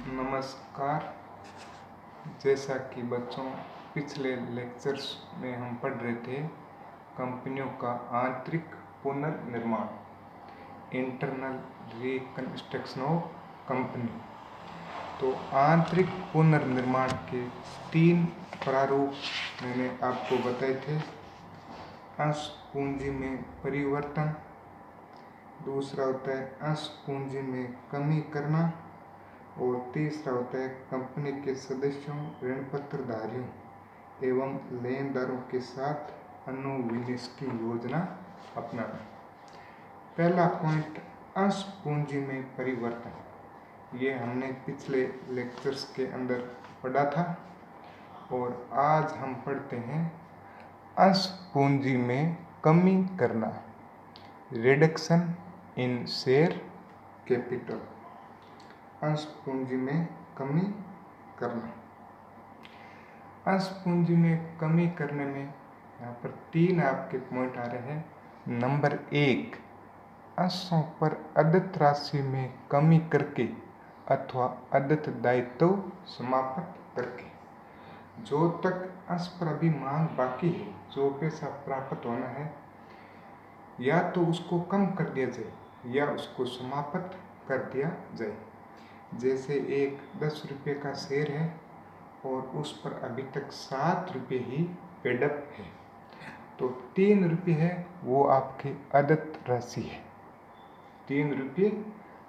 नमस्कार। जैसा कि बच्चों पिछले लेक्चर्स में हम पढ़ रहे थे कंपनियों का आंतरिक पुनर्निर्माण, इंटरनल रिकंस्ट्रक्शन ऑफ कंपनी। तो आंतरिक पुनर्निर्माण के 3 प्रारूप मैंने आपको बताए थे। अंश पूंजी में परिवर्तन, दूसरा होता है अंश पूंजी में कमी करना, और तीसरा होता है कंपनी के सदस्यों, ऋण पत्रधारियों एवं लेनदारों के साथ अनुविनिवेश की योजना अपनाना। पहला पॉइंट, अंश पूंजी में परिवर्तन। ये हमने पिछले लेक्चर्स के अंदर पढ़ा था और आज हम पढ़ते हैं अंश पूंजी में कमी करना, रिडक्शन इन शेयर कैपिटल। अंश पूंजी में कमी करना। अंश पूंजी में कमी करने में यहाँ पर 3 आपके पॉइंट आ रहे हैं। नंबर 1, अंशों पर अदत्त राशि में कमी करके अथवा अदत्त दायित्व समाप्त करके। जो तक अंश पर अभी मांग बाकी है, जो पैसा प्राप्त होना है, या तो उसको कम कर दिया जाए या उसको समाप्त कर दिया जाए। जैसे एक 10 रुपये का शेयर है और उस पर अभी तक 7 रुपये ही पेडअप है, तो 3 रुपये है वो आपकी अदत्त राशि है। 3 रुपये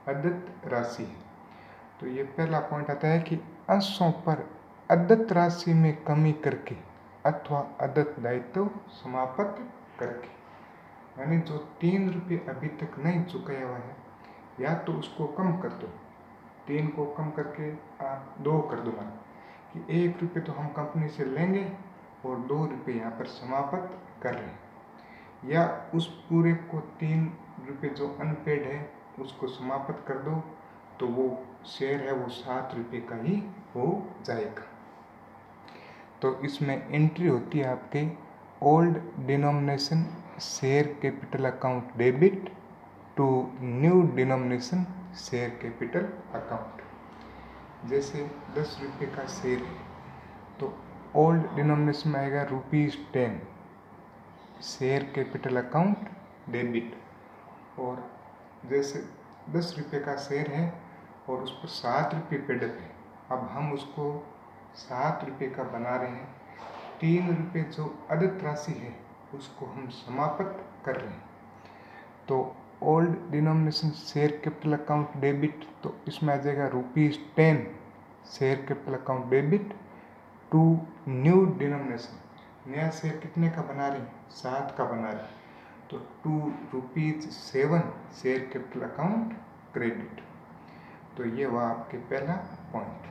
अदत्त राशि है। तो ये पहला पॉइंट आता है कि अंशों पर अदत्त राशि में कमी करके अथवा अदत्त दायित्व समाप्त करके। यानी जो 3 रुपये अभी तक नहीं चुकाया हुआ है, या तो उसको कम कर दो, 3 को कम करके आप 2 कर दो, कि 1 रुपये तो हम कंपनी से लेंगे और 2 रुपये यहाँ पर समाप्त कर रहे हैं। या उस पूरे को 3 रुपये जो अनपेड है उसको समाप्त कर दो, तो वो शेयर है वो 7 रुपये का ही हो जाएगा। तो इसमें एंट्री होती है आपके old denomination share capital account debit to new denomination share capital account. जैसे 10 रुपये का शेयर है तो ओल्ड डिनोमिनेशन में आएगा ₹10 शेयर कैपिटल अकाउंट डेबिट। और जैसे 10 रुपये का शेयर है और उस पर 7 रुपये पेडअप है, अब हम उसको 7 रुपये का बना रहे हैं। 3 रुपये जो अदत्त राशि है उसको हम समाप्त कर रहे हैं। तो old denomination share capital account debit, तो इसमें आ जाएगा ₹10 share capital account debit to new denomination. नया शेयर कितने का बना रहे हैं? 7 का बना रहे हैं, तो ₹7 शेयर कैपिटल अकाउंट क्रेडिट। तो ये हुआ आपके पहला पॉइंट।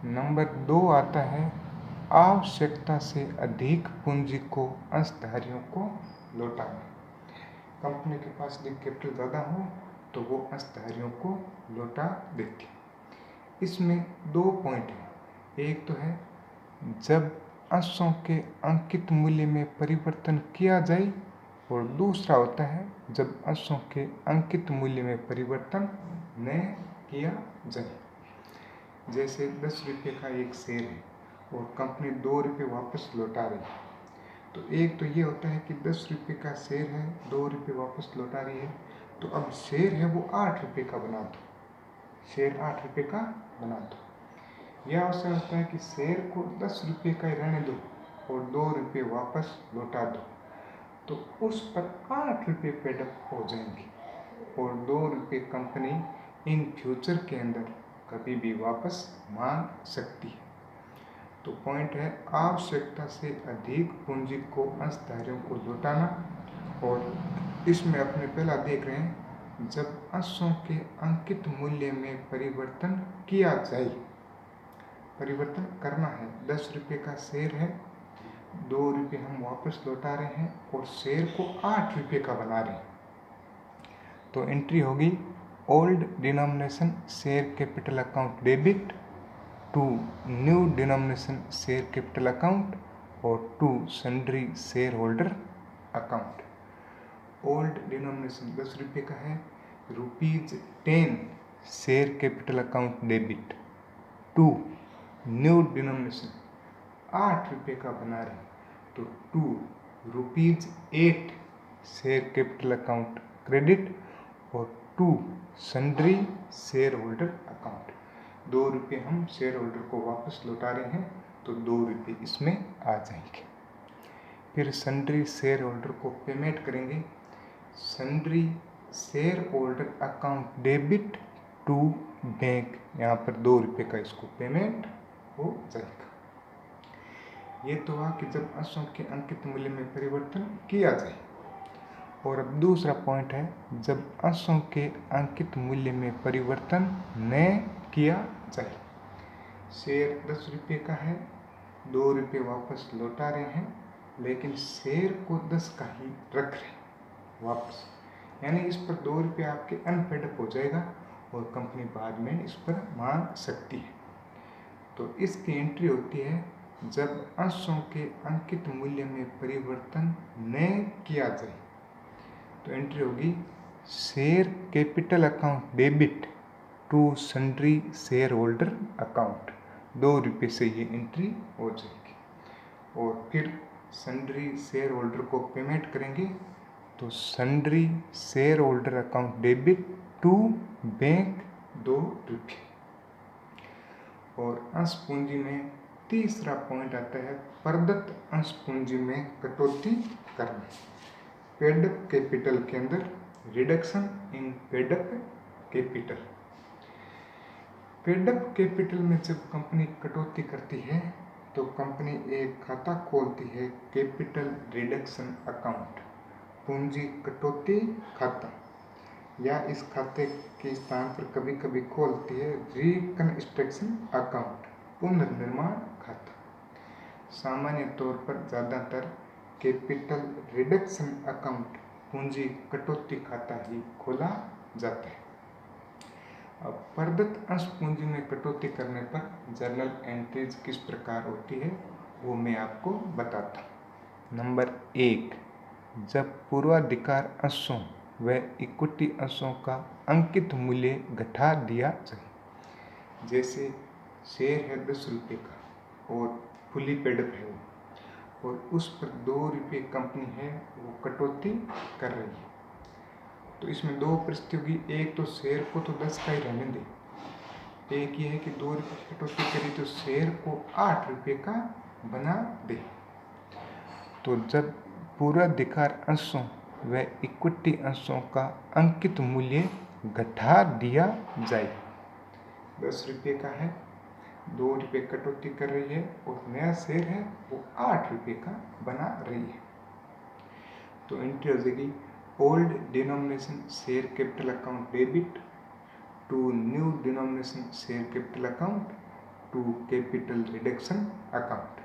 नंबर 2 आता है आवश्यकता से अधिक पूंजी को अंशधारियों को लौटाना। कंपनी के पास यदि कैपिटल ज़्यादा हो तो वो अंशधारियों को लौटा देती। इसमें 2 पॉइंट हैं। एक तो है जब अंशों के अंकित मूल्य में परिवर्तन किया जाए, और दूसरा होता है जब अंशों के अंकित मूल्य में परिवर्तन न किया जाए। जैसे 10 रुपये का एक शेयर है और कंपनी 2 रुपये वापस लौटा रही है, तो एक तो ये होता है कि 10 रुपये का शेयर है, 2 रुपये वापस लौटा रही है, तो अब शेयर है वो 8 रुपये का बना दो, शेयर 8 रुपये का बना दो। यह अवसर होता है कि शेयर को 10 रुपये का ही रहने दो और 2 रुपये वापस लौटा दो, तो उस पर 8 रुपये पेडअप हो जाएंगे और 2 रुपये कंपनी इन फ्यूचर के अंदर कभी भी वापस मांग सकती है। तो पॉइंट है आवश्यकता से अधिक पूंजी को अंशधारियों को लौटाना। और इसमें अपने पहला देख रहे हैं जब अंशों के अंकित मूल्य में परिवर्तन किया जाए। परिवर्तन करना है, 10 रुपये का शेयर है, 2 रुपये हम वापस लौटा रहे हैं और शेयर को 8 रुपये का बना रहे हैं। तो एंट्री होगी old denomination share capital account debit to new denomination share capital account और to sundry share holder account. Old denomination 10 रुपये का है, ₹10 share capital account debit to new denomination 8 रुपये का बना रहे तो ₹8 शेयर कैपिटल अकाउंट क्रेडिट और 2 सन्ड्री शेयर होल्डर अकाउंट। 2 रुपये हम शेयर होल्डर को वापस लौटा रहे हैं तो 2 रुपये इसमें आ जाएंगे। फिर सन्ड्री शेयर होल्डर को पेमेंट करेंगे। Sundry share holder account debit to bank, यहाँ पर 2 रुपये का इसको पेमेंट हो जाएगा। ये तो हुआ कि जब अंशों के अंकित मूल्य में परिवर्तन किया जाए। और अब दूसरा पॉइंट है, जब अंशों के अंकित मूल्य में परिवर्तन न किया जाए। शेयर 10 रुपये का है, 2 रुपये वापस लौटा रहे हैं, लेकिन शेयर को 10 का ही रख रहे हैं वापस, यानी इस पर 2 रुपये आपके अनपेडअप हो जाएगा और कंपनी बाद में इस पर मांग सकती है। तो इसकी एंट्री होती है जब अंशों के अंकित मूल्य में परिवर्तन न किया जाए। तो एंट्री होगी share capital account debit to sundry share holder account. 2 रुपये से ये एंट्री हो जाएगी। और फिर सन्ड्री शेयर होल्डर को पेमेंट करेंगे तो sundry share holder account debit to bank 2 रुपये। और अंश पूंजी में तीसरा पॉइंट आता है प्रदत्त अंश पूंजी में कटौती करना। पेडअप कैपिटल के अंदर reduction in paid up capital. Paid up capital में जब कंपनी कटौती करती है तो कंपनी एक खाता खोलती है कैपिटल रिडक्शन अकाउंट, पूंजी कटौती खाता, या इस खाते के स्थान पर कभी कभी खोलती है रिकंस्ट्रक्शन अकाउंट, पुनर्निर्माण खाता। सामान्य तौर पर ज़्यादातर कैपिटल रिडक्शन अकाउंट पूंजी कटौती खाता ही खोला जाता है। अब प्रदत्त अंश पूंजी में कटौती करने पर जर्नल एंट्रीज किस प्रकार होती है वो मैं आपको बताता हूँ। नंबर 1, जब पूर्वाधिकार अंशों व इक्विटी अंशों का अंकित मूल्य घटा दिया जाए। जैसे शेयर है 10 रुपये का और फुली पेडअप है वो, और उस पर 2 रुपये कंपनी है वो कटौती कर रही है। तो इसमें 2 परिस्थिति होगी। एक तो शेयर को तो 10 का ही रहने दे, एक ये है कि 2 रुपये की कटौती करी तो शेयर को 8 रुपये का बना दे। तो जब पूर्वाधिकार अंशों व इक्विटी अंशों का अंकित मूल्य घटा दिया जाए, 10 रुपये का है, 2 रुपये कटौती कर रही है और नया शेयर है वो 8 रुपये का बना रही है, तो एंट्री हो जाएगी old denomination share capital account debit to new denomination share capital account to capital reduction account.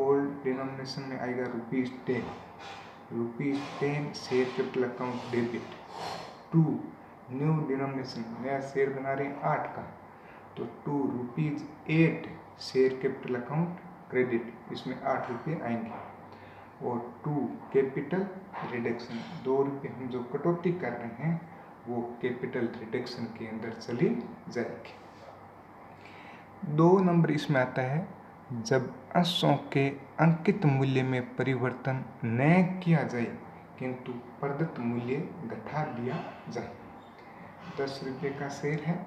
Old denomination में आएगा ₹10 share capital account debit to new denomination, नया शेयर बना रहे हैं 8 का, तो ₹8 शेयर कैपिटल अकाउंट क्रेडिट, इसमें 8 रुपये आएंगे। और 2 कैपिटल रिडक्शन, 2 रुपये हम जो कटौती कर रहे हैं वो कैपिटल रिडक्शन के अंदर चली जाएगी। 2 नंबर इसमें आता है जब अंशों के अंकित मूल्य में परिवर्तन न किया जाए किंतु प्रदत्त मूल्य घटा दिया जाए। 10 रुपये का शेयर है,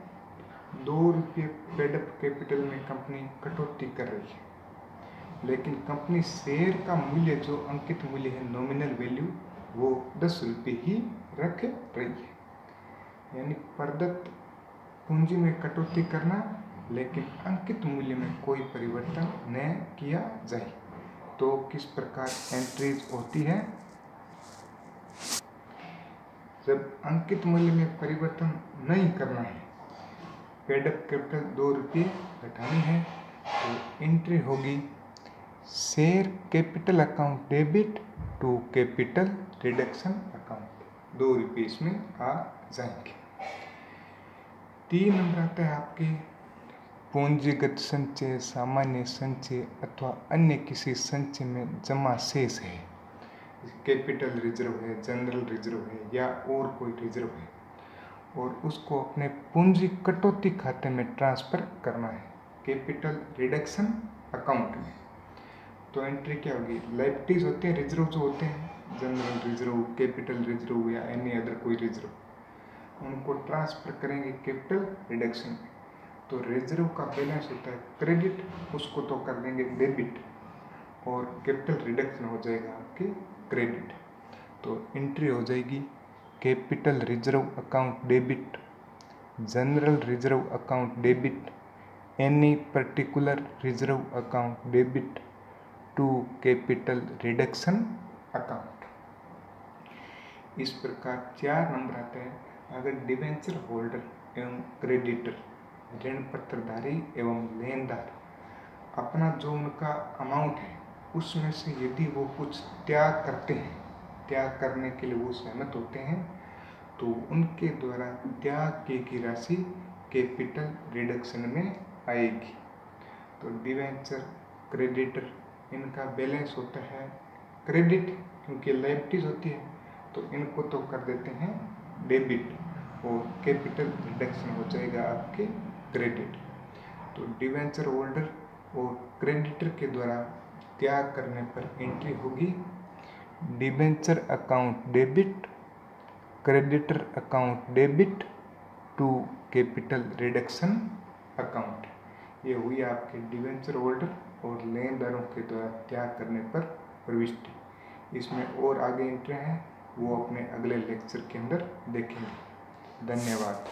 2 रुपये पेडअप कैपिटल में कंपनी कटौती कर रही है, लेकिन कंपनी शेयर का मूल्य जो अंकित मूल्य है नॉमिनल वैल्यू वो 10 रुपये ही रख रही है। यानी प्रदत्त पूंजी में कटौती करना लेकिन अंकित मूल्य में कोई परिवर्तन न किया जाए। तो किस प्रकार एंट्रीज होती है? जब अंकित मूल्य में परिवर्तन नहीं करना है, पेडअप कैपिटल 2 रुपये घटानी है, तो एंट्री होगी share capital account debit to capital reduction account, 2 रुपये इसमें आ जाएंगे। 3 नंबर आता है आपके पूंजीगत संचय, सामान्य संचय अथवा अन्य किसी संचय में जमा शेष है, कैपिटल रिजर्व है, जनरल रिजर्व है या और कोई रिजर्व है, और उसको अपने पूंजी कटौती खाते में ट्रांसफ़र करना है, कैपिटल रिडक्शन अकाउंट में। तो एंट्री क्या होगी, लायबिलिटीज होते हैं, रिजर्व जो होते हैं, जनरल रिजर्व, कैपिटल रिजर्व या एनी अदर कोई रिजर्व, उनको ट्रांसफ़र करेंगे कैपिटल रिडक्शन में। तो रिजर्व का बैलेंस होता है क्रेडिट, उसको तो कर देंगे डेबिट और कैपिटल रिडक्शन हो जाएगा आपके क्रेडिट। तो एंट्री हो जाएगी capital reserve account debit, general reserve account debit, any particular reserve account debit to capital reduction account. इस प्रकार 4 नंबर आते हैं। अगर डिवेंचर होल्डर एवं क्रेडिटर, ऋण पत्रधारी एवं लेनदार, अपना जो उनका अमाउंट है उसमें से यदि वो कुछ त्याग करते हैं, त्याग करने के लिए वो सहमत होते हैं, तो उनके द्वारा त्याग की राशि कैपिटल रिडक्शन में आएगी। तो डिवेंचर, क्रेडिटर, इनका बैलेंस होता है क्रेडिट, क्योंकि लायबिलिटीज होती है, तो इनको तो कर देते हैं डेबिट और कैपिटल रिडक्शन हो जाएगा आपके क्रेडिट। तो डिवेंचर होल्डर और क्रेडिटर के द्वारा त्याग करने पर एंट्री होगी debenture account debit, creditor account debit to capital reduction account. ये हुई आपके डिवेंचर होल्डर और लेनदारों के द्वारा त्याग करने पर प्रविष्टि। इसमें और आगे एंट्री हैं वो अपने अगले लेक्चर के अंदर देखेंगे। धन्यवाद।